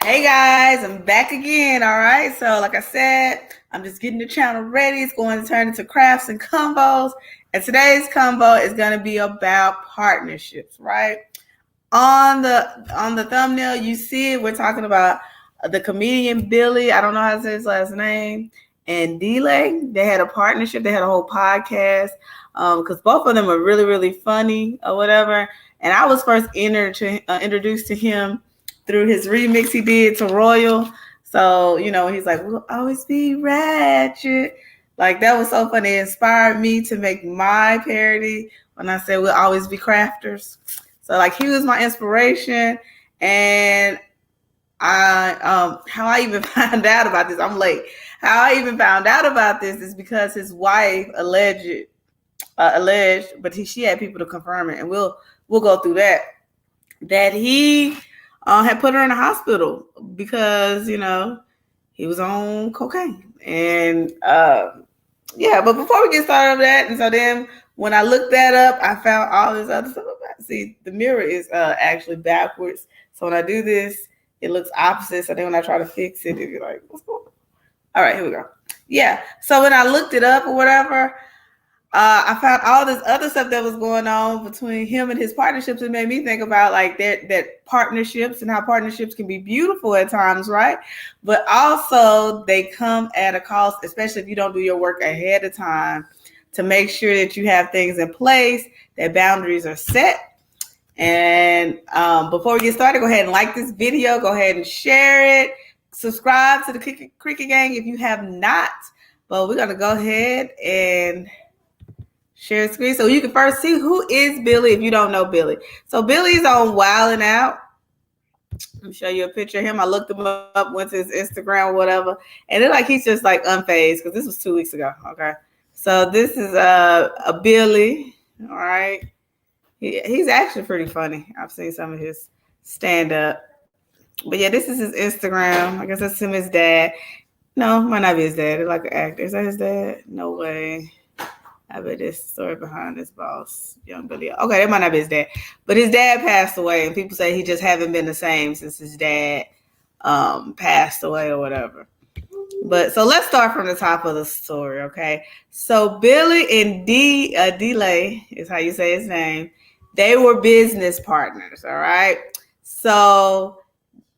Hey guys, I'm back again. All right. So, like I said, I'm just getting the channel ready. It's going to turn into crafts and combos. And today's combo is going to be about partnerships, right? On the thumbnail, you see it. We're talking about the comedian Billy. I don't know how to say his last name. And D-Lay. They had a partnership. They had a whole podcast because both of them are really, really funny or whatever. And I was first introduced to him through his remix he did to Royal. So, he's like, we'll always be ratchet. Like, that was so funny. It inspired me to make my parody when I said we'll always be crafters. So, like, he was my inspiration. And how I even found out about this, I'm late. How I even found out about this is because his wife alleged, but she had people to confirm it. And we'll go through that he had put her in a hospital because, he was on cocaine. And but before we get started on that, and so then when I looked that up, I found all this other stuff about it. See, the mirror is actually backwards. So when I do this, it looks opposite. So then when I try to fix it, it'd be like, what's going on? All right, here we go. Yeah. So when I looked it up or whatever, I found all this other stuff that was going on between him and his partnerships. It made me think about like that partnerships and how partnerships can be beautiful at times, right? But also they come at a cost, especially if you don't do your work ahead of time to make sure that you have things in place, that boundaries are set. And before we get started, go ahead and like this video. Go ahead and share it. Subscribe to the Cricket Gang if you have not. But we're going to go ahead and share screen so you can first see who is Billy if you don't know Billy. So Billy's on Wild 'N Out. Let me show you a picture of him. I looked him up, went to his Instagram or whatever, and it's like he's just like unfazed because this was 2 weeks ago. Okay, so this is a Billy. All right, he's actually pretty funny. I've seen some of his stand up, but yeah, this is his Instagram. I guess that's him, his dad. No, might not be his dad. They're like an actor. Is that his dad? No way. I bet there's a story behind this boss, young Billy. Okay, that might not be his dad. But his dad passed away, and people say he just haven't been the same since his dad passed away or whatever. But so let's start from the top of the story, okay? So Billy and D-Lay is how you say his name. They were business partners, all right? So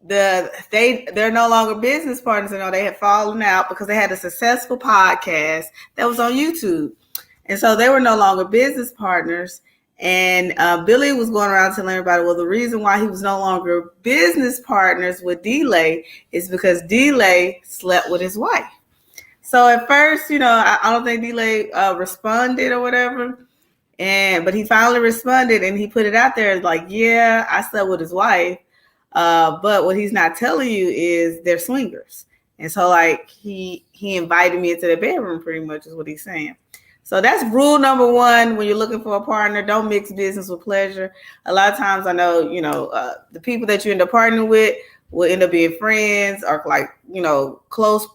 they're no longer business partners. They had fallen out because they had a successful podcast that was on YouTube. And so they were no longer business partners. And Billy was going around telling everybody, well, the reason why he was no longer business partners with D-Lay is because D-Lay slept with his wife. So at first, I don't think D-Lay responded or whatever. But he finally responded and he put it out there like, yeah, I slept with his wife. But what he's not telling you is they're swingers. And so like he invited me into the bedroom pretty much is what he's saying. So that's rule number one when you're looking for a partner. Don't mix business with pleasure. A lot of times I know, the people that you end up partnering with will end up being friends or like, close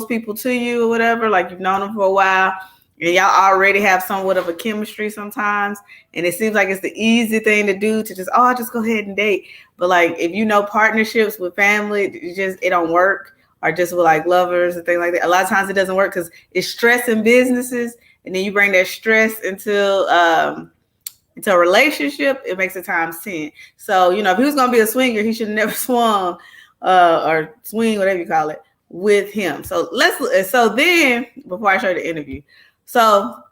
people to you or whatever. Like you've known them for a while and y'all already have somewhat of a chemistry sometimes. And it seems like it's the easy thing to do to just go ahead and date. But like if partnerships with family, it don't work, or just with like lovers and things like that. A lot of times it doesn't work because it's stress in businesses. And then you bring that stress into a relationship, it makes it times 10. So, if he was going to be a swinger, he should have never swung or swing, whatever you call it, with him. So then, before I show you the interview, so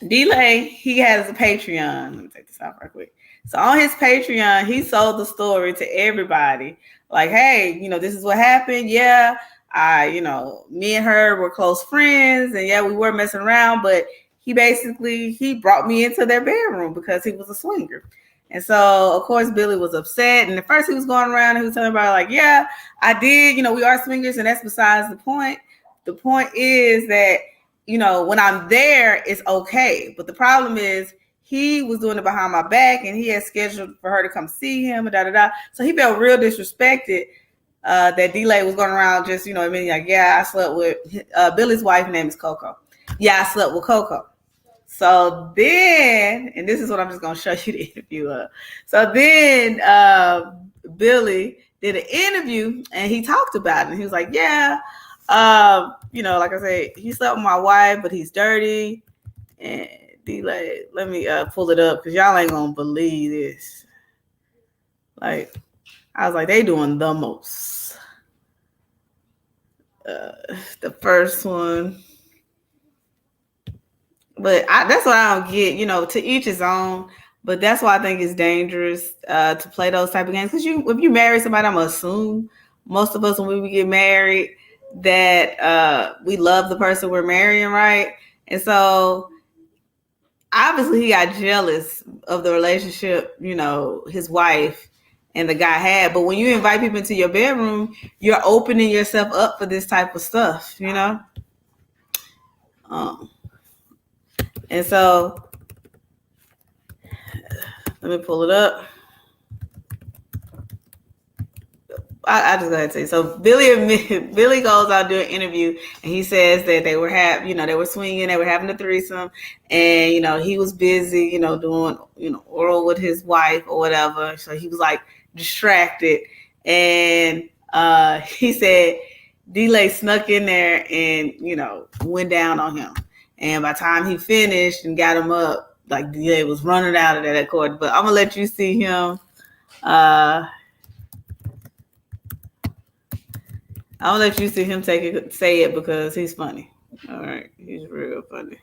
D-Lay, he has a Patreon. Let me take this off real quick. So on his Patreon, he sold the story to everybody. Like, hey, this is what happened. Yeah. Me and her were close friends and yeah, we were messing around, but he brought me into their bedroom because he was a swinger. And so, of course, Billy was upset. And at first he was going around and he was telling everybody like, yeah, I did, we are swingers. And that's besides the point. The point is that, when I'm there, it's okay. But the problem is he was doing it behind my back and he had scheduled for her to come see him and So he felt real disrespected. That D-Lay was going around just, like, yeah, I slept with Billy's wife name is Coco. Yeah, I slept with Coco. So then, and this is what I'm just going to show you the interview of. So then Billy did an interview and he talked about it. And he was like, yeah, like I said, he slept with my wife, but he's dirty. And D-Lay, let me pull it up because y'all ain't gonna believe this. Like, I was like, they doing the most. The first one. But that's what I don't get, to each his own. But that's why I think it's dangerous to play those type of games. Because if you marry somebody, I'm going to assume most of us, when we get married, that we love the person we're marrying, right? And so obviously he got jealous of the relationship, his wife and the guy had. But when you invite people into your bedroom, you're opening yourself up for this type of stuff, And so let me pull it up. I just go ahead and say. So Billy goes out doing an interview, and he says that they were swinging, they were having a threesome, and he was busy, doing oral with his wife or whatever. So he was like distracted, and he said D-Lay snuck in there and went down on him. And by the time he finished and got him up, like D-Lay was running out of that court. But I'm gonna let you see him. I'll let you see him say it because he's funny. All right, he's real funny.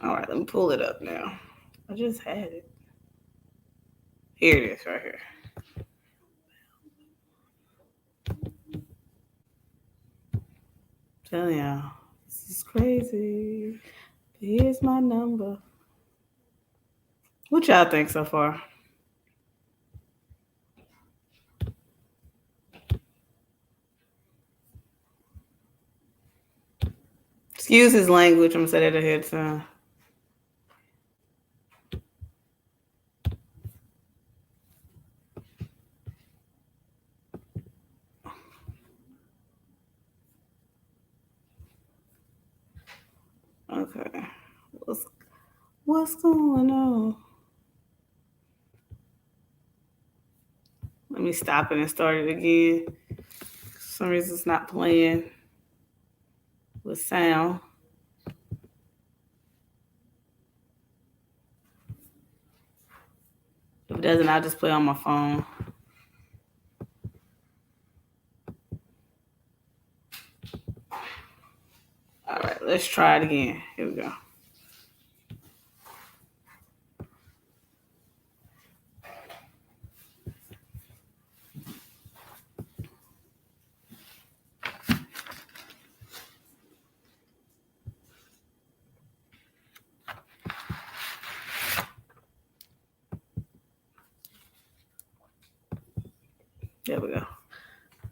All right, let me pull it up now. I just had it. Here it is, right here. Tell y'all, this is crazy. Here's my number. What y'all think so far? Excuse his language. I'm gonna say that ahead of time. Okay. What's going on? Let me stop it and start it again. For some reason it's not playing with sound. If it doesn't, I'll just play on my phone. All right, let's try it again. Here we go. There we go.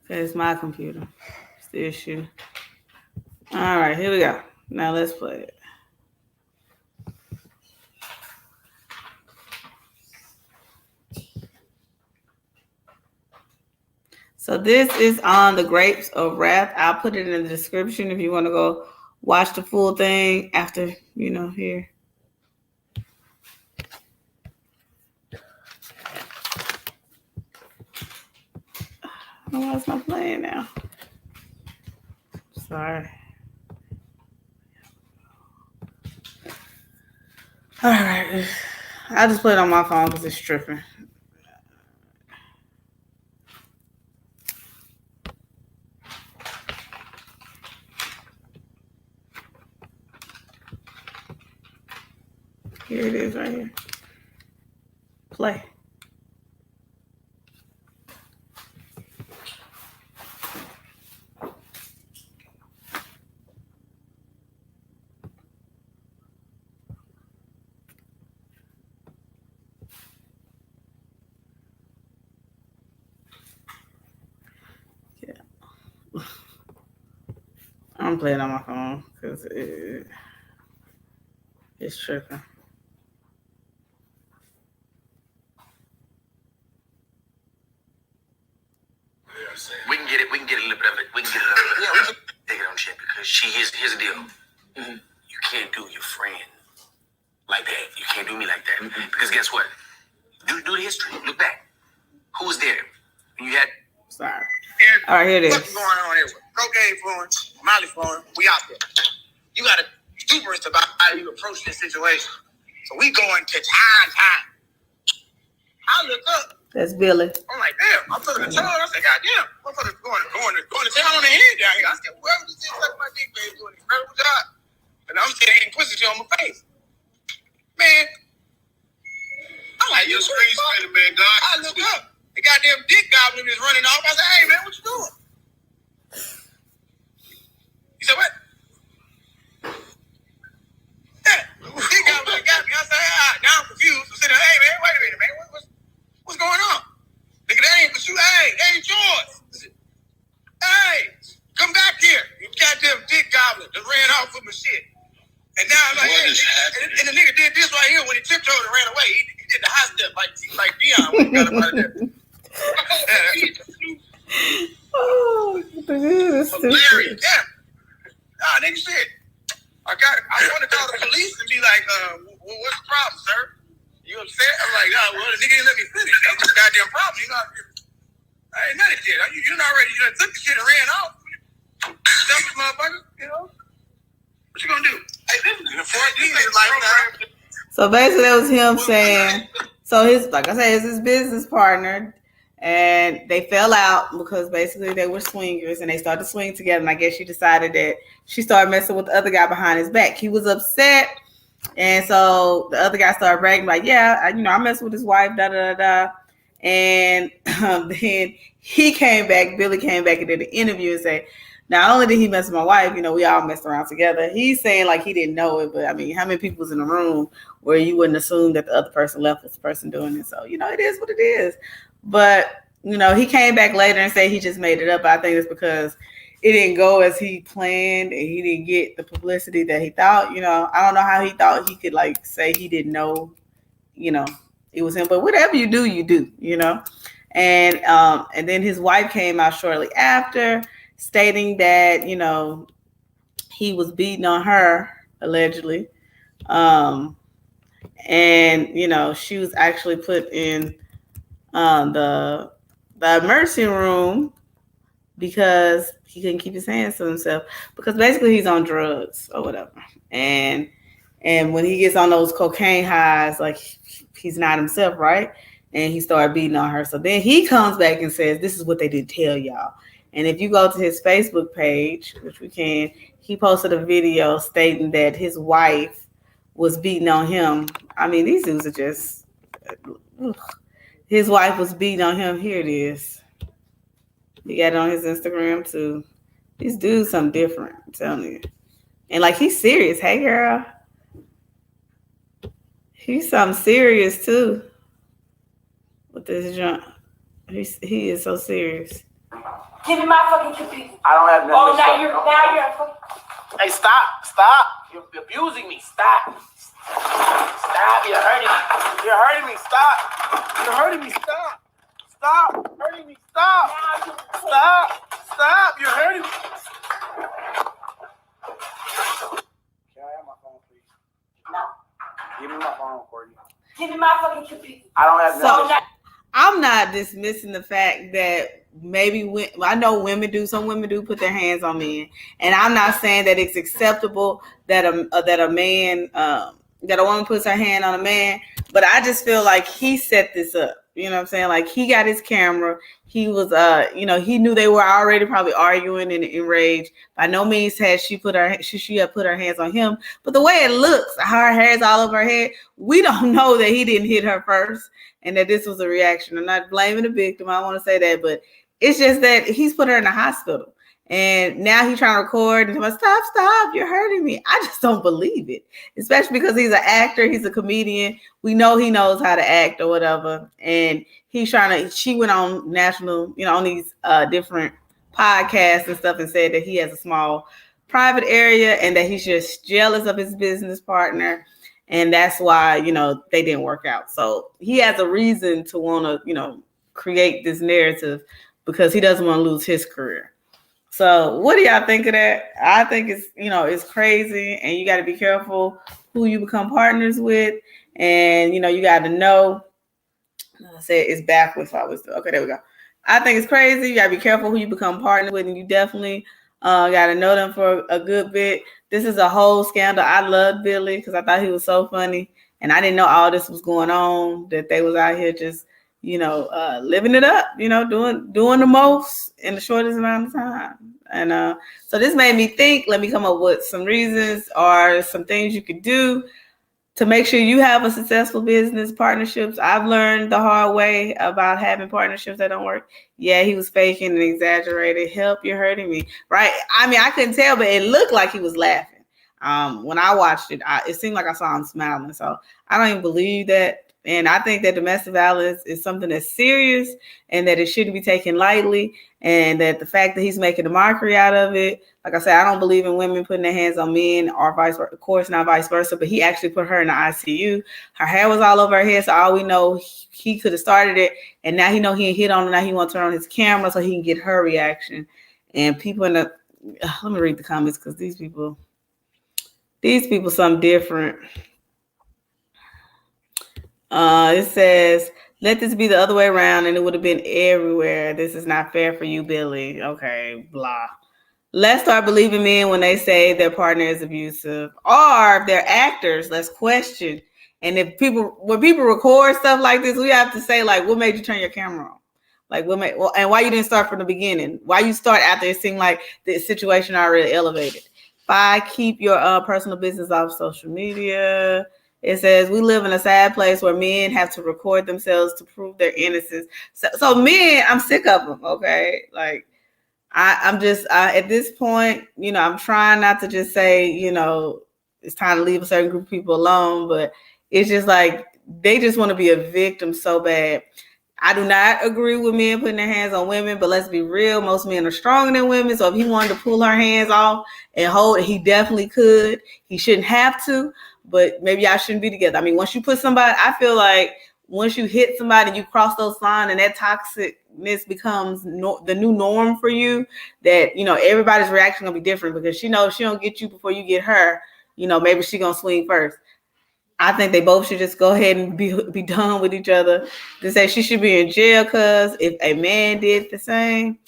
Okay, it's my computer. It's the issue. All right, here we go. Now let's play it. So this is on the Grapes of Wrath. I'll put it in the description if you want to go watch the full thing after, here. Oh, why it's not playing now? Sorry. All right. I'll just play it on my phone because it's tripping. Here it is right here. Play. Yeah. I'm playing on my phone because It's tripping. We can get it. We can get a little bit of it. We can get a little bit. Yeah, we can take it on chin because here's the deal. Mm-hmm. You can't do your friend like that. You can't do me like that. Mm-hmm. Because guess what? Do the history. Look back. Who was there? You had. Sorry. All right, here it is. What's going on here? Cocaine flowing, Molly flowing. We out there. You got to be super about how you approach this situation. So we going to time. I look up. That's Billy. I'm like, damn. I'm feeling the tone. I said, God damn. Motherfuckers going to town on the head down here. I said, whoever this is sucking my dick, baby, doing an incredible job. And I'm saying, pussy on my face. Man. I'm like, you screen man, dog. I look up. The goddamn dick goblin is running off. I said, hey, man, what you doing? He said, what? Yeah. Dick goblin got me. I said, now I'm confused. I said, hey, man, wait a minute, man. What's going on? Nigga, that ain't for you. Hey, that ain't yours. Hey, come back here. You goddamn dick goblin that ran off with my shit. And now I'm like, hey, and the nigga did this right here when he tiptoed and ran away. He did the high step like Dion when he got him out of there. Oh, this is hilarious. Yeah. Nigga shit. I want to call the police and be like, what's the problem, sir? You upset? I'm like, well, the nigga didn't let me finish. That's the goddamn problem. You know, I ain't none of shit. You already took the shit and ran off. Dumb motherfucker, you know? What you gonna do? Hey, this is like, so basically, that was him saying. So like I said, it's his business partner, and they fell out because basically they were swingers, and they started to swing together. And I guess she decided that she started messing with the other guy behind his back. He was upset. And so the other guy started bragging like, yeah, I messed with his wife, da-da-da-da. And then he came back, Billy came back and did an interview and said, not only did he mess with my wife, we all messed around together. He's saying like he didn't know it, but I mean, how many people was in the room where you wouldn't assume that the other person left was the person doing it? So, it is what it is. But, he came back later and said he just made it up. I think it's because it didn't go as he planned and he didn't get the publicity that he thought. I don't know how he thought he could like say he didn't know, it was him. But whatever you do, And then his wife came out shortly after stating that, he was beating on her allegedly. And, she was actually put in the emergency room because he couldn't keep his hands to himself because basically he's on drugs or whatever. And when he gets on those cocaine highs, like he's not himself, right? And he started beating on her. So then he comes back and says, this is what they didn't tell y'all. And if you go to his Facebook page, which we can, he posted a video stating that his wife was beating on him. I mean, these dudes are just, his wife was beating on him. Here it is. He got it on his Instagram too. These dudes something different, I'm telling you. And like he's serious. Hey girl. He's something serious too. With this junk. He is so serious. Give me my fucking computer. I don't have nothing. Oh, now you're Hey, stop. You're abusing me. Stop. You're hurting me. Stop. Stop hurting me. Stop. You're hurting me. Can I have my phone, please? No. Give me my phone, Courtney. Give me my fucking computer. I don't have so I'm not dismissing the fact that maybe I know some women do put their hands on men, and I'm not saying that it's acceptable that a man that a woman puts her hand on a man, but I just feel like he set this up. You know what I'm saying? Like he got his camera. He was, he knew they were already probably arguing and enraged. By no means had she had put her hands on him. But the way it looks, her hair's all over her head. We don't know that he didn't hit her first and that this was a reaction. I'm not blaming the victim. I want to say that, but it's just that he's put her in the hospital. And now he's trying to record and stop, you're hurting me. I just don't believe it, especially because he's an actor. He's a comedian. We know he knows how to act or whatever. And she went on national, on these different podcasts and stuff and said that he has a small private area and that he's just jealous of his business partner. and that's why they didn't work out. So he has a reason to want to create this narrative because he doesn't want to lose his career. So what do y'all think of that? I think it's crazy, and you got to be careful who you become partners with, and you got to know. I said it's backwards. Okay, there we go. I think it's crazy. You gotta be careful who you become partnered with, and you definitely gotta know them for a good bit. This is a whole scandal. I loved Billy because I thought he was so funny, and I didn't know all this was going on. That they was out here just living it up. Doing the most in the shortest amount of time. And so this made me think. Let me come up with some reasons or some things you could do to make sure you have a successful business partnerships. I've learned the hard way about having partnerships that don't work. Yeah, he was faking and exaggerated. Help, you're hurting me. Right? I mean, I couldn't tell, but it looked like he was laughing. When I watched it, it seemed like I saw him smiling. So I don't even believe that. And I think that domestic violence is something that's serious and that it shouldn't be taken lightly. And that the fact that he's making a mockery out of it, like I said, I don't believe in women putting their hands on men or vice versa, of course, not vice versa, but he actually put her in the ICU. Her hair was all over her head. So all we know, he could have started it. And now he hit on her. Now he wants to turn on his camera so he can get her reaction. And people let me read the comments because these people something different. It says, let this be the other way around and it would have been everywhere. This is not fair for you, Billy. Okay, blah. Let's start believing men when they say their partner is abusive. Or if they're actors, let's question. And when people record stuff like this, we have to say, like, what made you turn your camera on? Like, and why you didn't start from the beginning? Why you start after it seemed like the situation already elevated? 5, keep your personal business off social media. It says, we live in a sad place where men have to record themselves to prove their innocence. So men, I'm sick of them, okay? Like, I'm just, at this point, I'm trying not to just say, it's time to leave a certain group of people alone, but it's just like, they just want to be a victim so bad. I do not agree with men putting their hands on women, but let's be real. Most men are stronger than women. So if he wanted to pull her hands off and hold it, he definitely could. He shouldn't have to, but maybe y'all shouldn't be together. I mean, once you put somebody, I feel like once you hit somebody and you cross those lines and that toxicness becomes the new norm for you, that, everybody's reaction gonna be different because she knows she don't get you before you get her, maybe she gonna swing first. I think they both should just go ahead and be done with each other. To say she should be in jail because if a man did the same,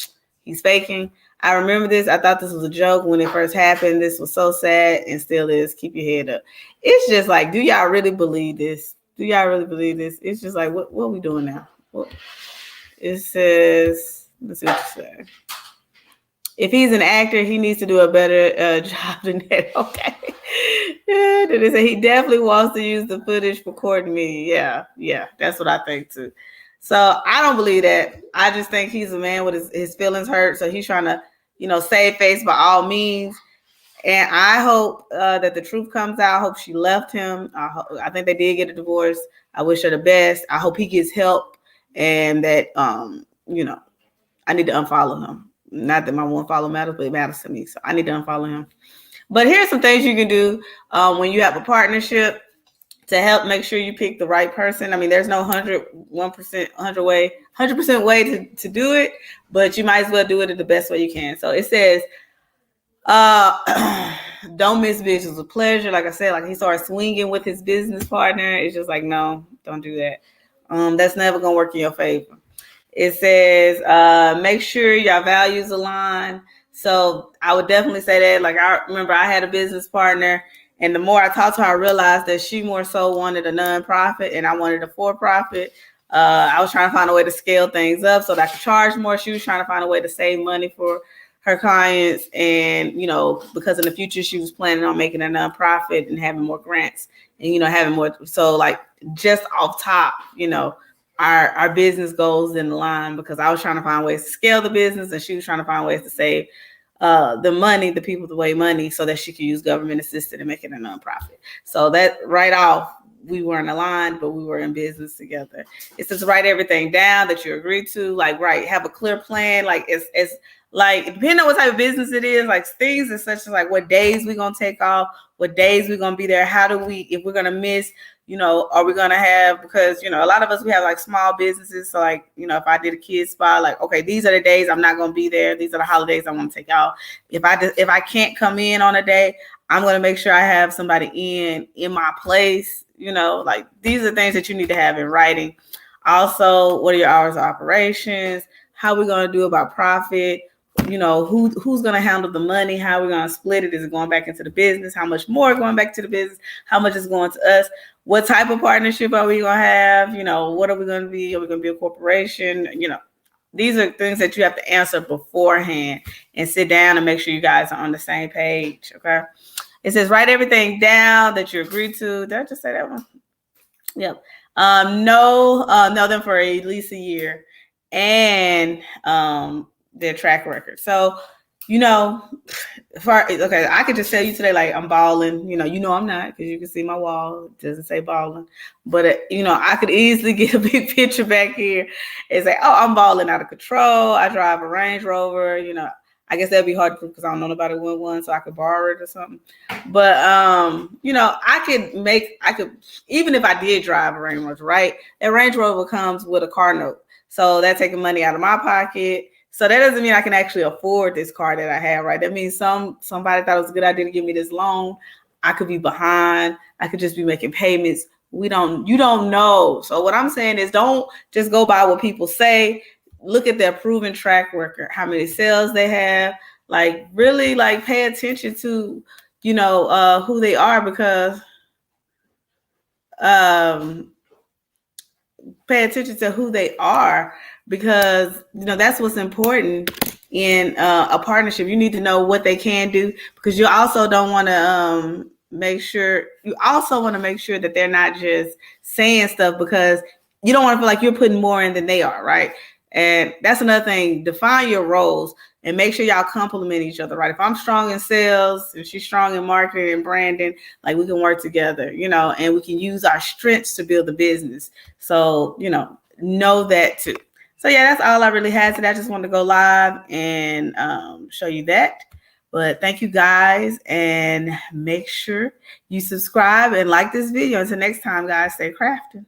he's faking. I remember this. I thought this was a joke when it first happened. This was so sad and still is. Keep your head up. It's just like, do y'all really believe this? Do y'all really believe this? It's just like, what are we doing now? It says, let's see what you say. If he's an actor, he needs to do a better job than that. Okay. Yeah, they say he definitely wants to use the footage for courting me. Yeah, that's what I think too. So I don't believe that. I just think he's a man with his feelings hurt. So he's trying to, save face by all means. And I hope that the truth comes out. I hope she left him. I think they did get a divorce. I wish her the best. I hope he gets help and that, I need to unfollow him. Not that my one follow matters, but it matters to me. So I need to unfollow him. But here's some things you can do when you have a partnership to help make sure you pick the right person. I mean, there's no 100% way to do it, but you might as well do it in the best way you can. So it says, don't miss visions of pleasure. Like I said, like he started swinging with his business partner. It's just like, no, don't do that. That's never going to work in your favor. It says, make sure your values align. So I would definitely say that. Like, I remember I had a business partner, and the more I talked to her, I realized that she more so wanted a nonprofit and I wanted a for-profit. I was trying to find a way to scale things up so that I could charge more. She was trying to find a way to save money for her clients. And, because in the future she was planning on making a nonprofit and having more grants and, having more. So like just off top, our business goals in line because I was trying to find ways to scale the business and she was trying to find ways to save the people the way money so that she could use government assistance and make it a nonprofit. So that right off, we weren't aligned, but we were in business together. It says write everything down that you agreed to, like, right, have a clear plan. Like it's like, depending on what type of business it is, like things as such as like what days we're going to take off, what days we're going to be there. How do we, if we're going to miss, are we going to have, because, a lot of us, we have like small businesses. So like, if I did a kid's spa, like, okay, these are the days I'm not going to be there. These are the holidays I want to take out. If I can't come in on a day, I'm going to make sure I have somebody in my place. Like these are things that you need to have in writing. Also, what are your hours of operations? How are we going to do about profit? Who's going to handle the money? How are we going to split it? Is it going back into the business? How much more going back to the business? How much is going to us? What type of partnership are we going to have? What are we going to be? Are we going to be a corporation? These are things that you have to answer beforehand and sit down and make sure you guys are on the same page. Okay. It says, write everything down that you agree to. Did I just say that one? Yep. Know them for at least a year, and their track record. So, okay, I could just tell you today, like, I'm balling. I'm not, because you can see my wall. It doesn't say balling. But, I could easily get a big picture back here and say, oh, I'm balling out of control. I drive a Range Rover. I guess that'd be hard because I don't know nobody who wants one, so I could borrow it or something. But, I could, even if I did drive a Range Rover, right? That Range Rover comes with a car note. So that's taking money out of my pocket. So that doesn't mean I can actually afford this car that I have, right? That means somebody thought it was a good idea to give me this loan. I could be behind. I could just be making payments. You don't know. So what I'm saying is, don't just go by what people say. Look at their proven track record, how many sales they have. Like, really, like, pay attention to, who they are, because pay attention to who they are, because that's what's important in a partnership. You need to know what they can do, because you also don't want to make sure that they're not just saying stuff, because you don't want to feel like you're putting more in than they are, right? And that's another thing. Define your roles and make sure y'all complement each other, right? If I'm strong in sales and she's strong in marketing and branding, like, we can work together, and we can use our strengths to build the business. So, know that too. So yeah, that's all I really had today. I just wanted to go live and show you that. But thank you guys, and make sure you subscribe and like this video. Until next time, guys, stay crafting.